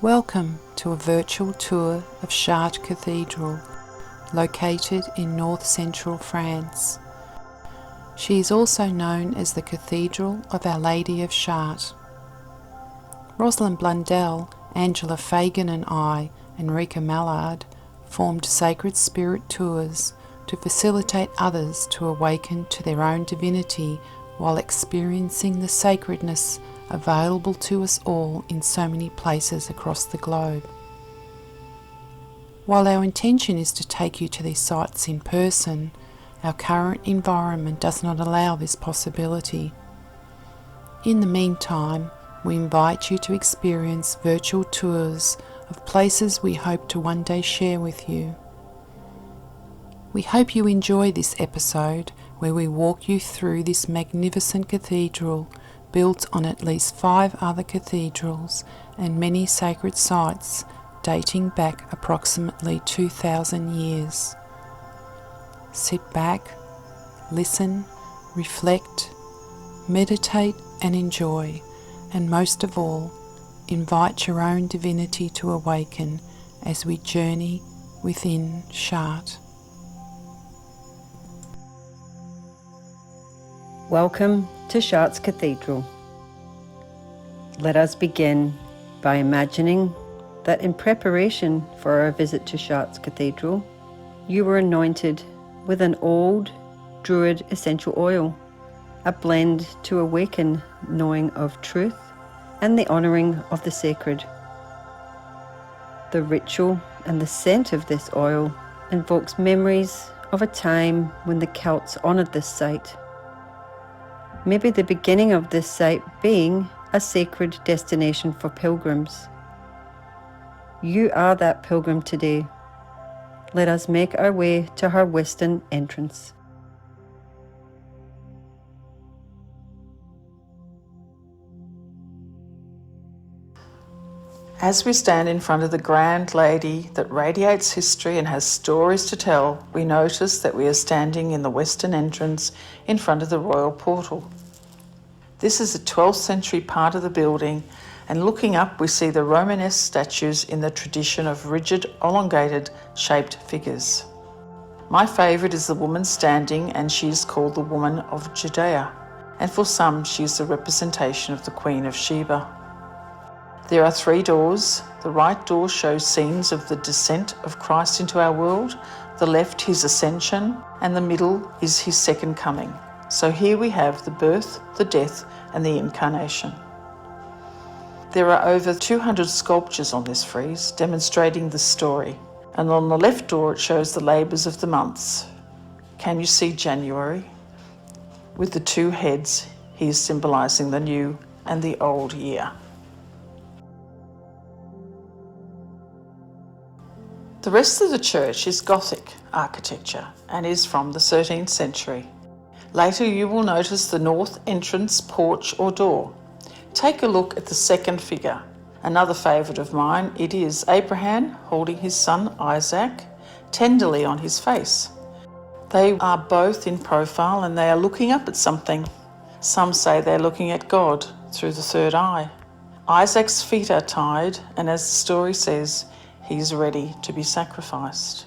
Welcome to a virtual tour of Chartres Cathedral, located in north-central France. She is also known as the Cathedral of Our Lady of Chartres. Rosalind Blundell, Angela Fagan and I, Enrica Mallard, formed Sacred Spirit Tours to facilitate others to awaken to their own divinity while experiencing the sacredness available to us all in so many places across the globe. While our intention is to take you to these sites in person, our current environment does not allow this possibility. In the meantime, we invite you to experience virtual tours of places we hope to one day share with you. We hope you enjoy this episode where we walk you through this magnificent cathedral built on at least 5 other cathedrals and many sacred sites dating back approximately 2,000 years. Sit back, listen, reflect, meditate and enjoy, and most of all, invite your own divinity to awaken as we journey within Chartres. Welcome to Chartres Cathedral. Let us begin by imagining that in preparation for our visit to Chartres Cathedral, you were anointed with an old Druid essential oil, a blend to awaken knowing of truth and the honouring of the sacred. The ritual and the scent of this oil invokes memories of a time when the Celts honoured this site. Maybe the beginning of this site being a sacred destination for pilgrims. You are that pilgrim today. Let us make our way to her western entrance. As we stand in front of the grand lady that radiates history and has stories to tell, we notice that we are standing in the western entrance in front of the royal portal. This is a 12th century part of the building, and looking up we see the Romanesque statues in the tradition of rigid, elongated shaped figures. My favourite is the woman standing, and she is called the Woman of Judea, and for some she is the representation of the Queen of Sheba. There are 3 doors. The right door shows scenes of the descent of Christ into our world, the left his ascension, and the middle is his second coming. So here we have the birth, the death, and the incarnation. There are over 200 sculptures on this frieze demonstrating the story, and on the left door it shows the labours of the months. Can you see January? With the 2 heads, he is symbolising the new and the old year. The rest of the church is Gothic architecture and is from the 13th century. Later you will notice the north entrance porch or door. Take a look at the second figure. Another favourite of mine, it is Abraham holding his son Isaac tenderly on his face. They are both in profile and they are looking up at something. Some say they're looking at God through the third eye. Isaac's feet are tied, and as the story says, he is ready to be sacrificed.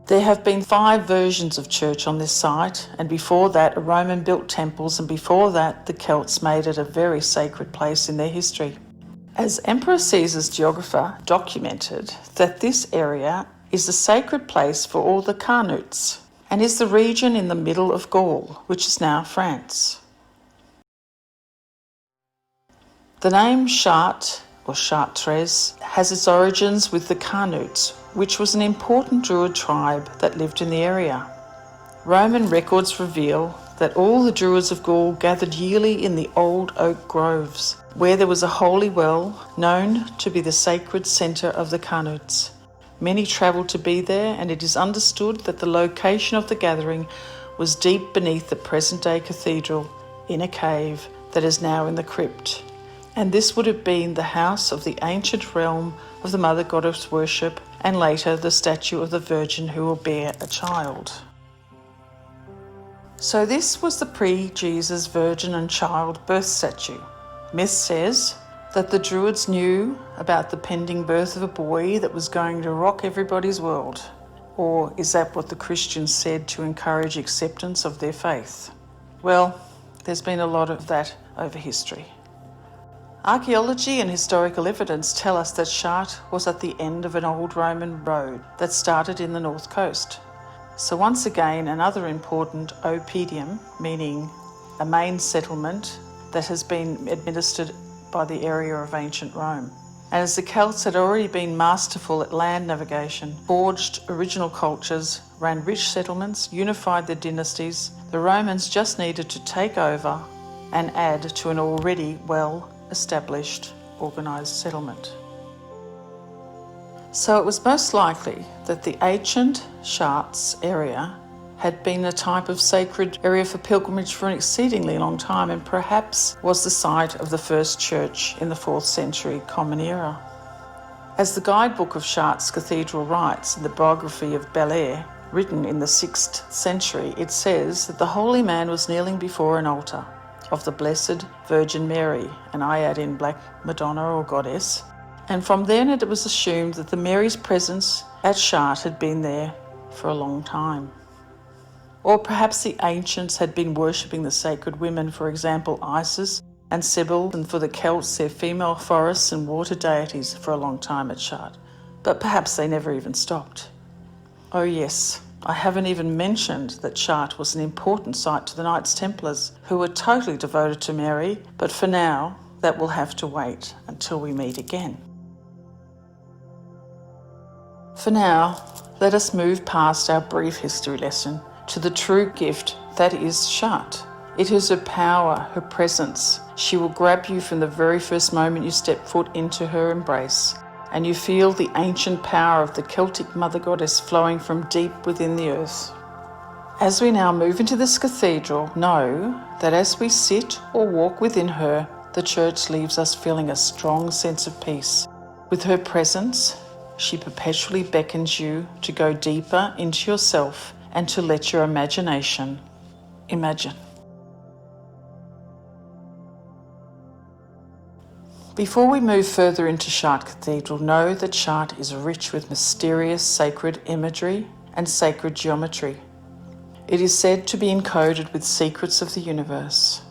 There have been 5 versions of church on this site, and before that a Roman built temples, and before that the Celts made it a very sacred place in their history. As Emperor Caesar's geographer documented that this area is a sacred place for all the Carnutes and is the region in the middle of Gaul, which is now France. The name Chartres or Chartres has its origins with the Carnutes, which was an important Druid tribe that lived in the area. Roman records reveal that all the Druids of Gaul gathered yearly in the old oak groves, where there was a holy well known to be the sacred centre of the Carnutes. Many travelled to be there, and it is understood that the location of the gathering was deep beneath the present-day cathedral, in a cave that is now in the crypt. And this would have been the house of the ancient realm of the mother goddess worship, and later the statue of the Virgin who will bear a child. So this was the pre-Jesus Virgin and Child birth statue. Myth says that the Druids knew about the pending birth of a boy that was going to rock everybody's world. Or is that what the Christians said to encourage acceptance of their faith? Well, there's been a lot of that over history. Archaeology and historical evidence tell us that Chartres was at the end of an old Roman road that started in the north coast. So once again, another important oppidum, meaning a main settlement that has been administered by the area of ancient Rome. And as the Celts had already been masterful at land navigation, forged original cultures, ran rich settlements, unified their dynasties, the Romans just needed to take over and add to an already well-established, organised settlement. So it was most likely that the ancient Chartres area had been a type of sacred area for pilgrimage for an exceedingly long time, and perhaps was the site of the first church in the 4th century Common Era. As the guidebook of Chartres Cathedral writes in the biography of Belair, written in the 6th century, it says that the holy man was kneeling before an altar of the Blessed Virgin Mary, and I add in Black Madonna or Goddess, and from then it was assumed that the Mary's presence at Chartres had been there for a long time. Or perhaps the ancients had been worshipping the sacred women, for example Isis and Cybele, and for the Celts their female forests and water deities for a long time at Chartres. But perhaps they never even stopped. Oh yes, I haven't even mentioned that Chartres was an important site to the Knights Templars, who were totally devoted to Mary, but for now that will have to wait until we meet again. For now, let us move past our brief history lesson to the true gift that is Chartres. It is her power, her presence. She will grab you from the very first moment you step foot into her embrace, and you feel the ancient power of the Celtic Mother Goddess flowing from deep within the earth. As we now move into this cathedral, know that as we sit or walk within her, the church leaves us feeling a strong sense of peace. With her presence, she perpetually beckons you to go deeper into yourself and to let your imagination imagine. Before we move further into Chartres Cathedral, know that Chartres is rich with mysterious sacred imagery and sacred geometry. It is said to be encoded with secrets of the universe.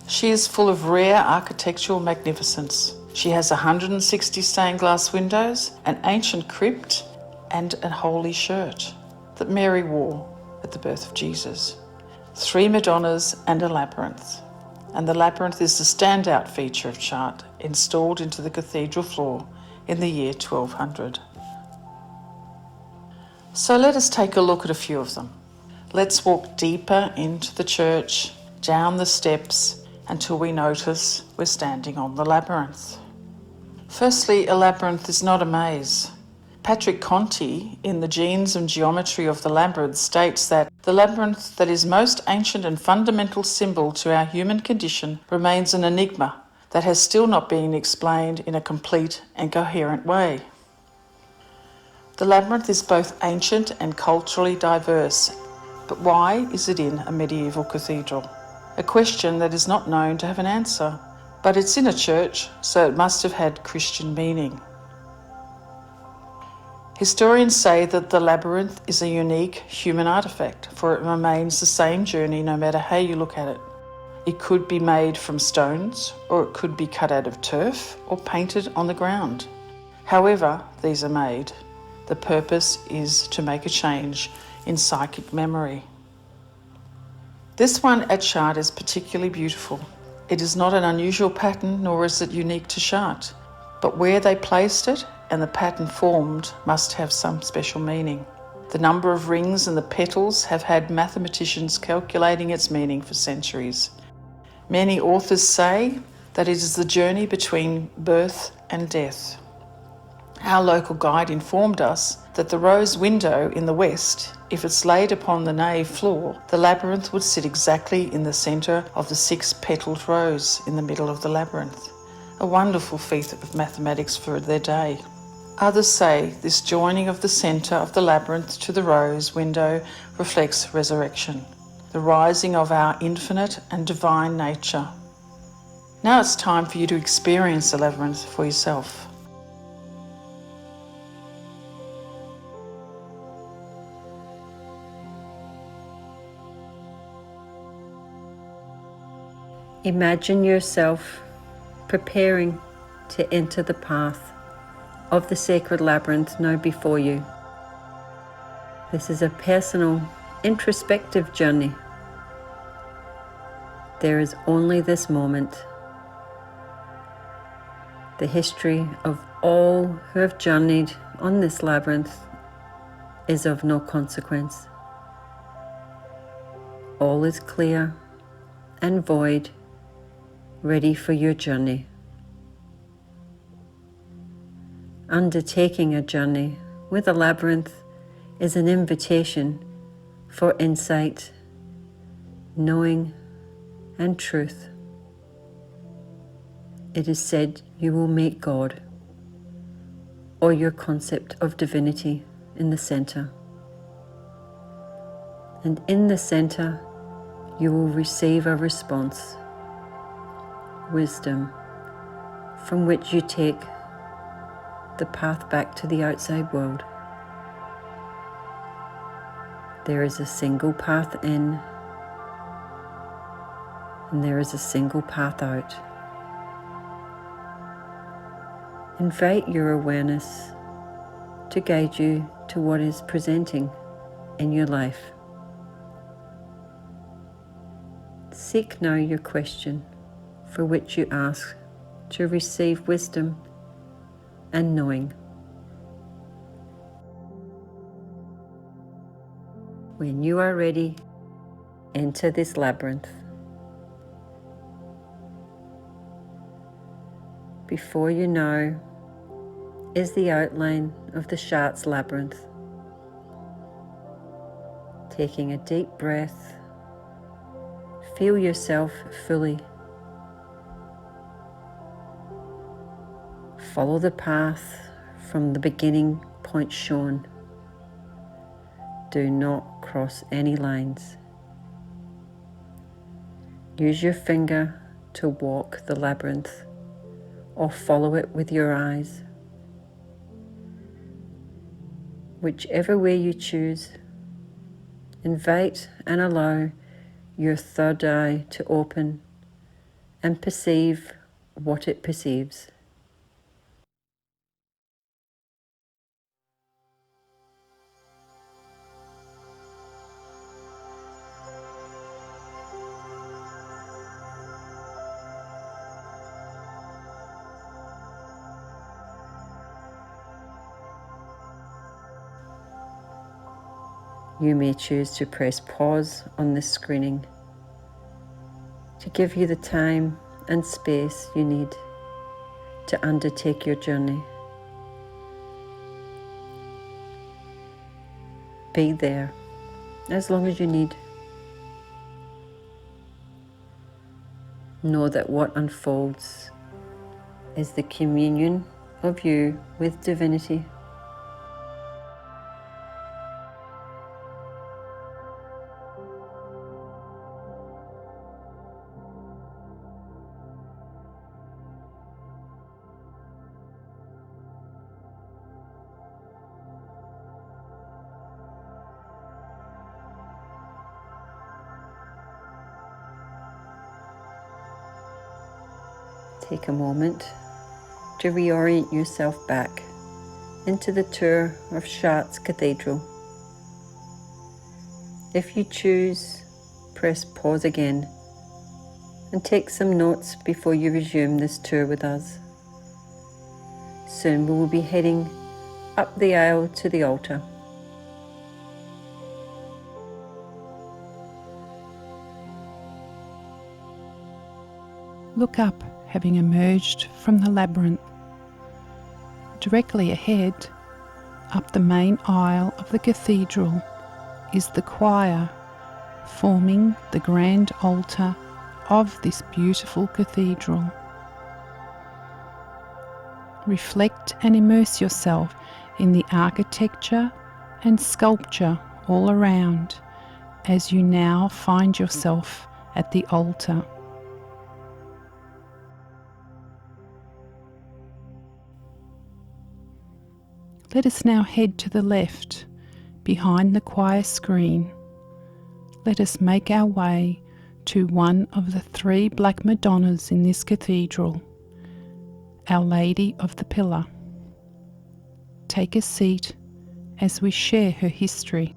She is full of rare architectural magnificence. She has 160 stained glass windows, an ancient crypt, and a holy shirt that Mary wore at the birth of Jesus, 3 Madonnas and a labyrinth. And the labyrinth is the standout feature of Chartres, installed into the cathedral floor in the year 1200. So let us take a look at a few of them. Let's walk deeper into the church, down the steps, until we notice we're standing on the labyrinth. Firstly, a labyrinth is not a maze. Patrick Conti, in the Genes and Geometry of the Labyrinth, states that the labyrinth that is most ancient and fundamental symbol to our human condition remains an enigma that has still not been explained in a complete and coherent way. The labyrinth is both ancient and culturally diverse, but why is it in a medieval cathedral? A question that is not known to have an answer, but it's in a church, so it must have had Christian meaning. Historians say that the labyrinth is a unique human artefact, for it remains the same journey no matter how you look at it. It could be made from stones, or it could be cut out of turf or painted on the ground. However these are made, the purpose is to make a change in psychic memory. This one at Chartres is particularly beautiful. It is not an unusual pattern, nor is it unique to Chartres, but where they placed it and the pattern formed must have some special meaning. The number of rings and the petals have had mathematicians calculating its meaning for centuries. Many authors say that it is the journey between birth and death. Our local guide informed us that the rose window in the west, if it's laid upon the nave floor, the labyrinth would sit exactly in the centre of the 6-petalled rose in the middle of the labyrinth. A wonderful feat of mathematics for their day. Others say this joining of the centre of the labyrinth to the rose window reflects resurrection, the rising of our infinite and divine nature. Now it's time for you to experience the labyrinth for yourself. Imagine yourself preparing to enter the path of the sacred labyrinth now before you. This is a personal, introspective journey. There is only this moment. The history of all who have journeyed on this labyrinth is of no consequence. All is clear and void, ready for your journey. Undertaking a journey with a labyrinth is an invitation for insight, knowing, and truth. It is said you will meet God, or your concept of divinity, in the center. And in the center, you will receive a response, wisdom, from which you take the path back to the outside world. There is a single path in, and there is a single path out. Invite your awareness to guide you to what is presenting in your life. Seek now your question for which you ask to receive wisdom and knowing. When you are ready, enter this labyrinth. Before you know is the outline of the Schatz labyrinth. Taking a deep breath, feel yourself fully. Follow the path from the beginning point shown. Do not cross any lines. Use your finger to walk the labyrinth or follow it with your eyes. Whichever way you choose, invite and allow your third eye to open and perceive what it perceives. You may choose to press pause on this screening to give you the time and space you need to undertake your journey. Be there as long as you need. Know that what unfolds is the communion of you with divinity. Take a moment to reorient yourself back into the tour of Schatz Cathedral. If you choose, press pause again and take some notes before you resume this tour with us. Soon we will be heading up the aisle to the altar. Look up, having emerged from the labyrinth. Directly ahead, up the main aisle of the cathedral, is the choir, forming the grand altar of this beautiful cathedral. Reflect and immerse yourself in the architecture and sculpture all around as you now find yourself at the altar. Let us now head to the left, behind the choir screen. Let us make our way to one of the 3 black Madonnas in this cathedral, Our Lady of the Pillar. Take a seat as we share her history.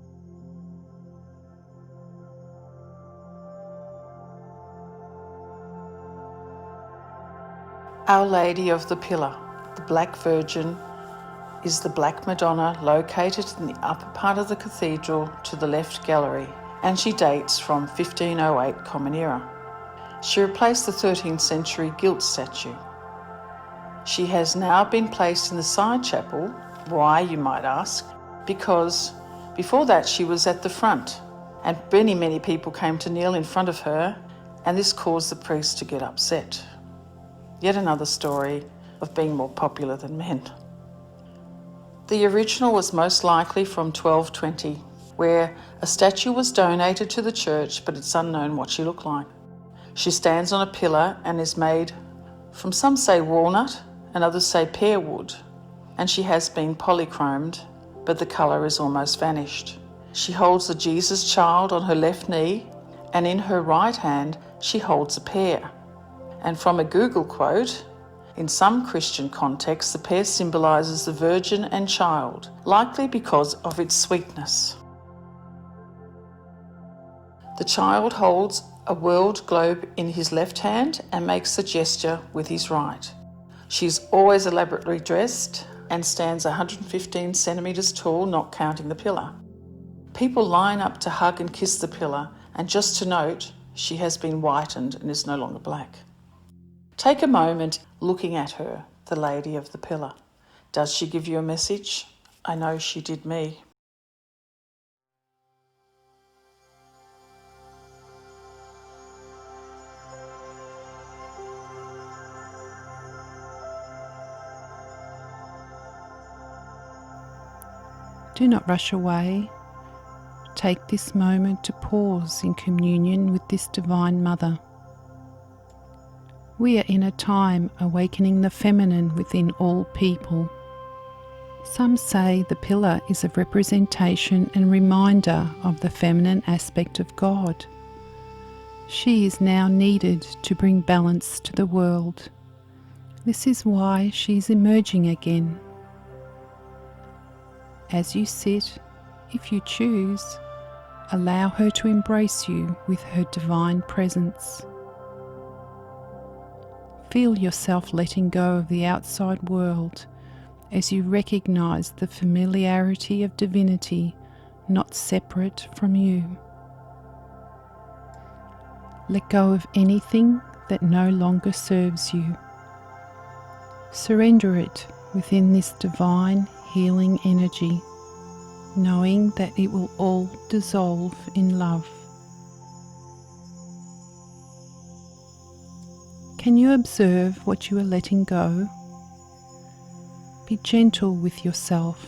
Our Lady of the Pillar, the Black Virgin, is the Black Madonna located in the upper part of the cathedral to the left gallery, and she dates from 1508 Common Era. She replaced the 13th century gilt statue. She has now been placed in the side chapel. Why, you might ask? Because before that she was at the front, and many people came to kneel in front of her, and this caused the priest to get upset. Yet another story of being more popular than men. The original was most likely from 1220, where a statue was donated to the church, but it's unknown what she looked like. She stands on a pillar and is made from, some say walnut and others say pear wood, and she has been polychromed, but the colour is almost vanished. She holds the Jesus child on her left knee, and in her right hand she holds a pear. And from a Google quote, in some Christian contexts, the pear symbolises the Virgin and Child, likely because of its sweetness. The child holds a world globe in his left hand and makes the gesture with his right. She is always elaborately dressed and stands 115 centimetres tall, not counting the pillar. People line up to hug and kiss the pillar, and just to note, she has been whitened and is no longer black. Take a moment looking at her, the Lady of the Pillar. Does she give you a message? I know she did me. Do not rush away. Take this moment to pause in communion with this Divine Mother. We are in a time awakening the feminine within all people. Some say the pillar is a representation and reminder of the feminine aspect of God. She is now needed to bring balance to the world. This is why she is emerging again. As you sit, if you choose, allow her to embrace you with her divine presence. Feel yourself letting go of the outside world as you recognize the familiarity of divinity not separate from you. Let go of anything that no longer serves you. Surrender it within this divine healing energy, knowing that it will all dissolve in love. Can you observe what you are letting go? Be gentle with yourself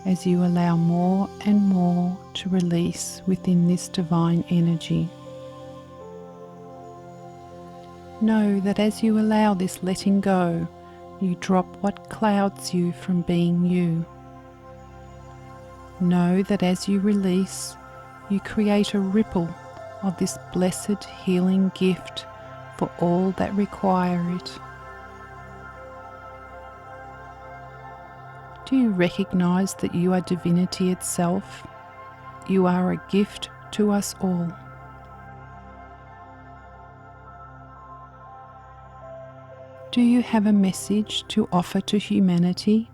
as you allow more and more to release within this divine energy. Know that as you allow this letting go, you drop what clouds you from being you. Know that as you release, you create a ripple of this blessed healing gift for all that require it. Do you recognize that you are divinity itself? You are a gift to us all. Do you have a message to offer to humanity?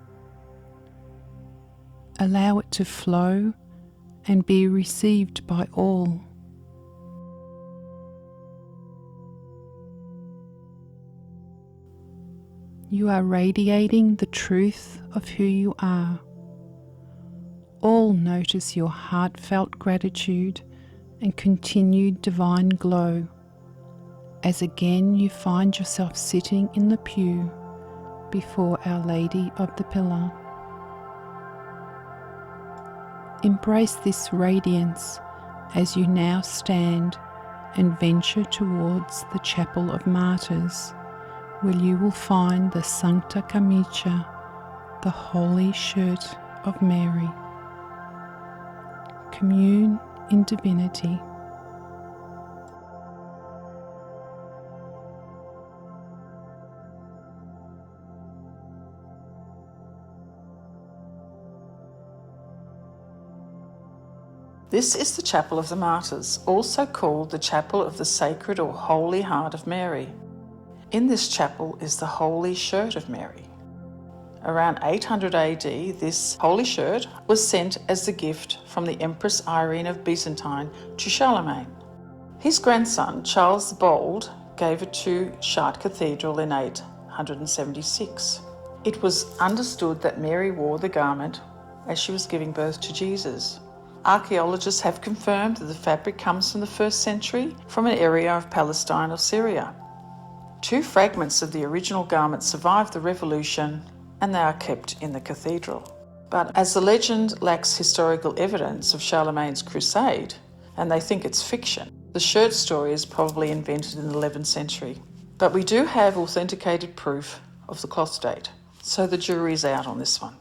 Allow it to flow and be received by all. You are radiating the truth of who you are. All notice your heartfelt gratitude and continued divine glow, as again you find yourself sitting in the pew before Our Lady of the Pillar. Embrace this radiance as you now stand and venture towards the Chapel of Martyrs, where you will find the Sancta Camicia, the holy shirt of Mary. Commune in divinity. This is the Chapel of the Martyrs, also called the Chapel of the Sacred or Holy Heart of Mary. In this chapel is the Holy Shirt of Mary. Around 800 AD, this holy shirt was sent as a gift from the Empress Irene of Byzantine to Charlemagne. His grandson, Charles the Bold, gave it to Chartres Cathedral in 876. It was understood that Mary wore the garment as she was giving birth to Jesus. Archaeologists have confirmed that the fabric comes from the 1st century from an area of Palestine or Syria. 2 fragments of the original garment survived the revolution and they are kept in the cathedral. But as the legend lacks historical evidence of Charlemagne's crusade, and they think it's fiction, the shirt story is probably invented in the 11th century. But we do have authenticated proof of the cloth date, so the jury's out on this one.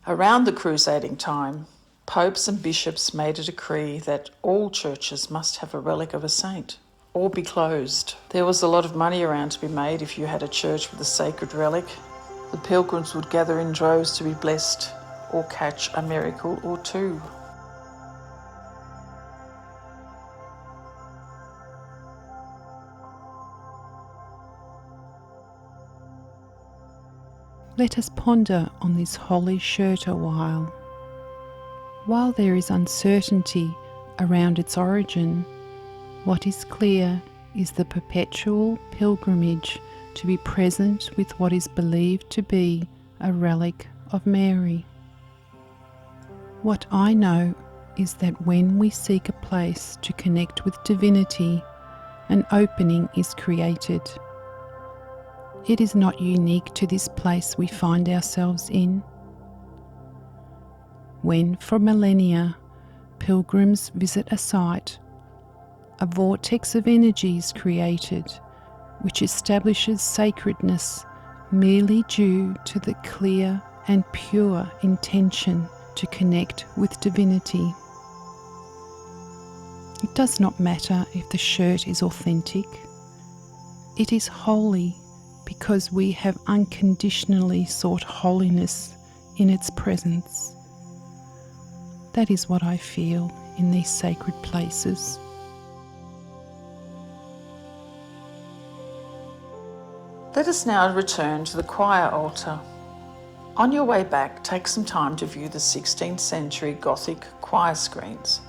Around the crusading time, popes and bishops made a decree that all churches must have a relic of a saint or be closed. There was a lot of money around to be made if you had a church with a sacred relic. The pilgrims would gather in droves to be blessed or catch a miracle or two. Let us ponder on this holy shirt a while. While there is uncertainty around its origin, what is clear is the perpetual pilgrimage to be present with what is believed to be a relic of Mary. What I know is that when we seek a place to connect with divinity, an opening is created. It is not unique to this place we find ourselves in. When, for millennia, pilgrims visit a site, a vortex of energy is created which establishes sacredness merely due to the clear and pure intention to connect with divinity. It does not matter if the shirt is authentic. It is holy because we have unconditionally sought holiness in its presence. That is what I feel in these sacred places. Let us now return to the choir altar. On your way back, take some time to view the 16th century Gothic choir screens.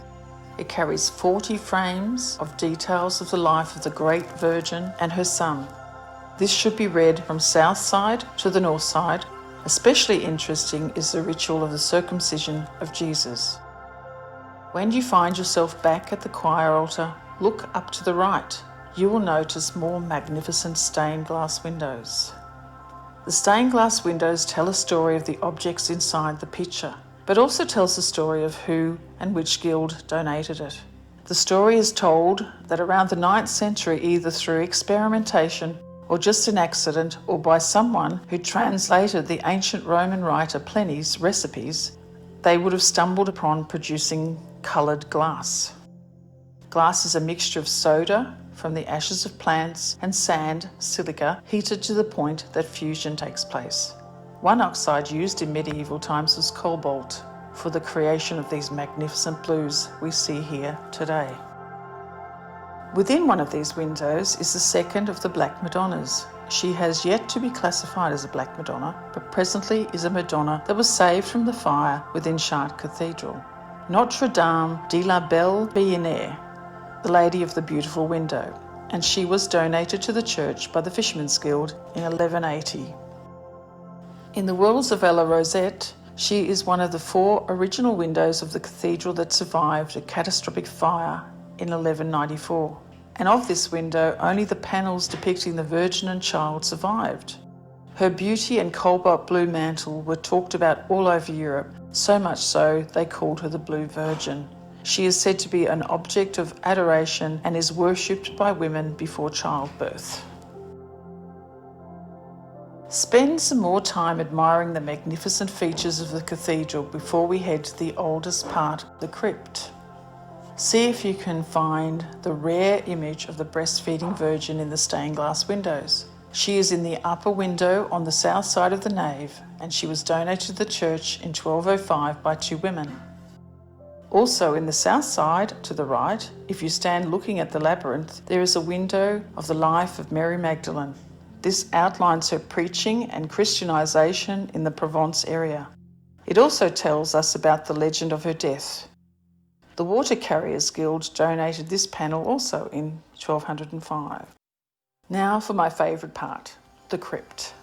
It carries 40 frames of details of the life of the Great Virgin and her Son. This should be read from south side to the north side. Especially interesting is the ritual of the circumcision of Jesus. When you find yourself back at the choir altar, look up to the right. You will notice more magnificent stained glass windows. The stained glass windows tell a story of the objects inside the picture, but also tells the story of who and which guild donated it. The story is told that around the 9th century, either through experimentation or just an accident, or by someone who translated the ancient Roman writer Pliny's recipes, they would have stumbled upon producing coloured glass. Glass is a mixture of soda from the ashes of plants and sand, silica, heated to the point that fusion takes place. One oxide used in medieval times was cobalt for the creation of these magnificent blues we see here today. Within one of these windows is the second of the Black Madonnas. She has yet to be classified as a Black Madonna, but presently is a Madonna that was saved from the fire within Chartres Cathedral. Notre Dame de la Belle Billonnière, the Lady of the Beautiful Window, and she was donated to the church by the Fishermen's Guild in 1180. In the Wells of Ella Rosette, she is one of the 4 original windows of the cathedral that survived a catastrophic fire in 1194. And of this window, only the panels depicting the Virgin and Child survived. Her beauty and cobalt blue mantle were talked about all over Europe, so much so they called her the Blue Virgin. She is said to be an object of adoration and is worshipped by women before childbirth. Spend some more time admiring the magnificent features of the cathedral before we head to the oldest part, the crypt. See if you can find the rare image of the breastfeeding Virgin in the stained glass windows. She is in the upper window on the south side of the nave, and she was donated to the church in 1205 by 2 women. Also in the south side, to the right, if you stand looking at the labyrinth, there is a window of the life of Mary Magdalene. This outlines her preaching and Christianisation in the Provence area. It also tells us about the legend of her death. The Water Carriers Guild donated this panel also in 1205. Now for my favourite part, the crypt.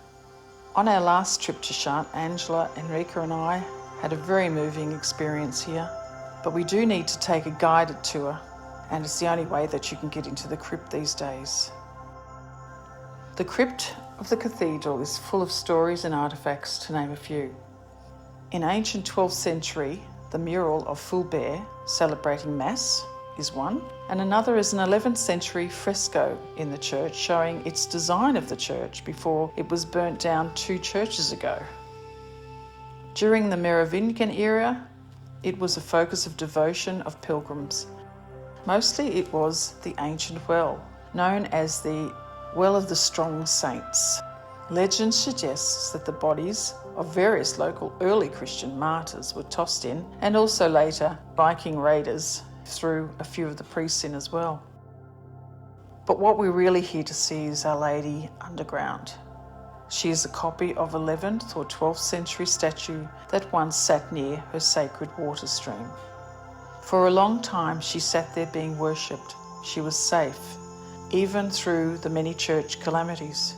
On our last trip to Chartres, Angela, Enrica and I had a very moving experience here, but we do need to take a guided tour, and it's the only way that you can get into the crypt these days. The crypt of the cathedral is full of stories and artefacts, to name a few. In ancient 12th century, the mural of Fulbert celebrating Mass is one, and another is an 11th century fresco in the church showing its design of the church before it was burnt down 2 churches ago. During the Merovingian era, it was a focus of devotion of pilgrims. Mostly it was the ancient well, known as the Well of the Strong Saints. Legend suggests that the bodies of various local early Christian martyrs were tossed in, and also later Viking raiders threw a few of the priests in as well. But what we're really here to see is Our Lady underground. She is a copy of 11th or 12th century statue that once sat near her sacred water stream. For a long time she sat there being worshipped. She was safe, even through the many church calamities.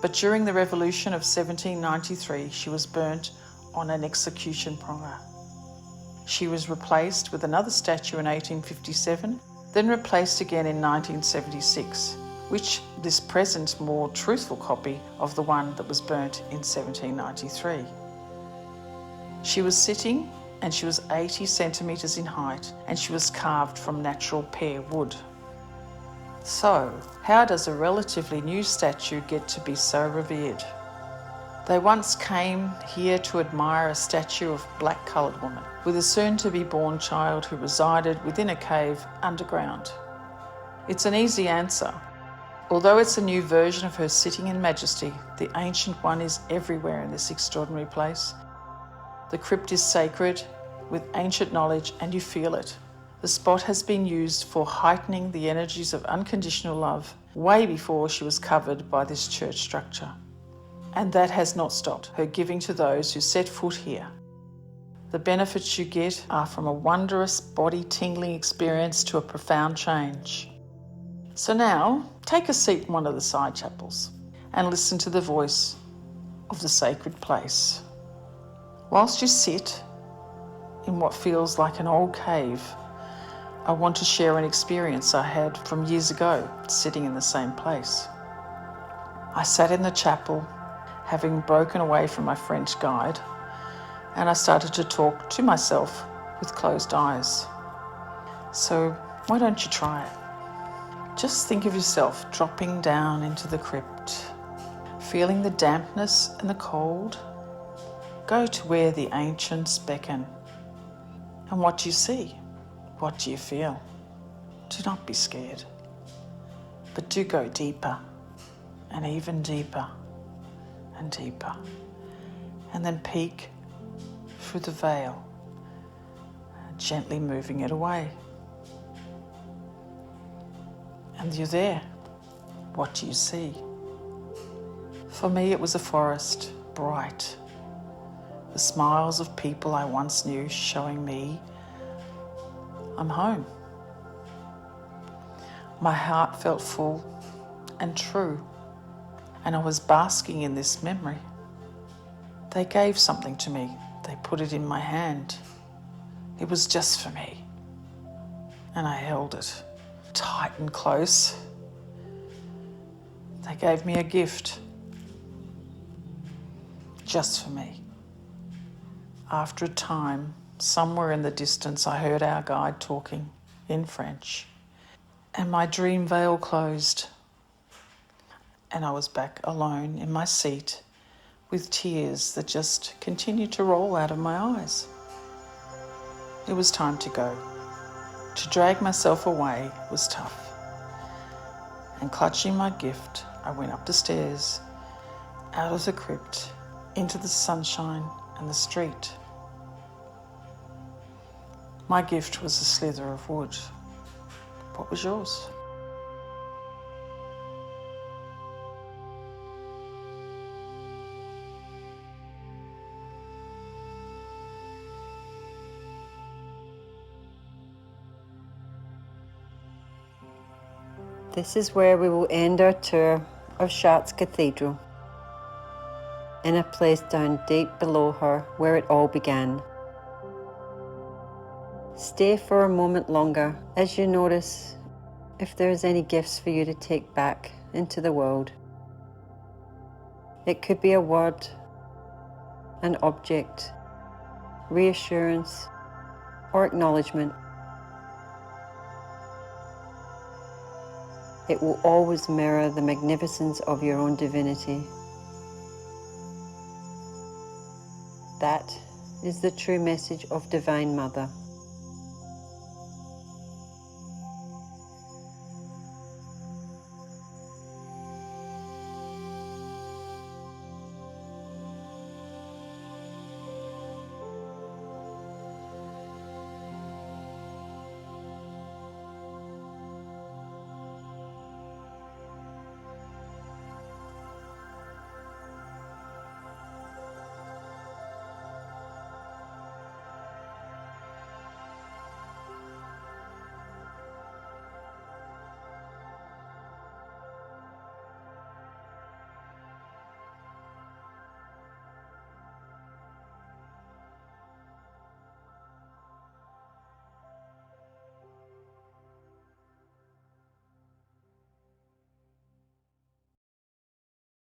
But during the Revolution of 1793, she was burnt on an execution pyre. She was replaced with another statue in 1857, then replaced again in 1976, which this present more truthful copy of the one that was burnt in 1793. She was sitting, and she was 80 centimetres in height, and she was carved from natural pear wood. So, how does a relatively new statue get to be so revered? They once came here to admire a statue of a black-coloured woman with a soon-to-be-born child who resided within a cave underground. It's an easy answer. Although it's a new version of her sitting in majesty, the ancient one is everywhere in this extraordinary place. The crypt is sacred with ancient knowledge, and you feel it. The spot has been used for heightening the energies of unconditional love way before she was covered by this church structure. And that has not stopped her giving to those who set foot here. The benefits you get are from a wondrous body-tingling experience to a profound change. So now, take a seat in one of the side chapels and listen to the voice of the sacred place. Whilst you sit in what feels like an old cave, I want to share an experience I had from years ago, sitting in the same place. I sat in the chapel, having broken away from my French guide, and I started to talk to myself with closed eyes. So why don't you try it? Just think of yourself dropping down into the crypt, feeling the dampness and the cold. Go to where the ancients beckon. And what do you see? What do you feel? Do not be scared, but do go deeper and even deeper and deeper, and then peek through the veil, gently moving it away. And you're there. What do you see? For me, it was a forest, bright. The smiles of people I once knew showing me I'm home. My heart felt full and true, and I was basking in this memory. They gave something to me. They put it in my hand. It was just for me. And I held it tight and close. They gave me a gift just for me. After a time, somewhere in the distance, I heard our guide talking in French, and my dream veil closed, and I was back alone in my seat with tears that just continued to roll out of my eyes. It was time to go. To drag myself away was tough. And clutching my gift, I went up the stairs, out of the crypt, into the sunshine and the street. My gift was a slither of wood. What was yours? This is where we will end our tour of Chartres Cathedral, in a place down deep below her where it all began. Stay for a moment longer as you notice if there is any gifts for you to take back into the world. It could be a word, an object, reassurance, or acknowledgement. It will always mirror the magnificence of your own divinity. That is the true message of Divine Mother.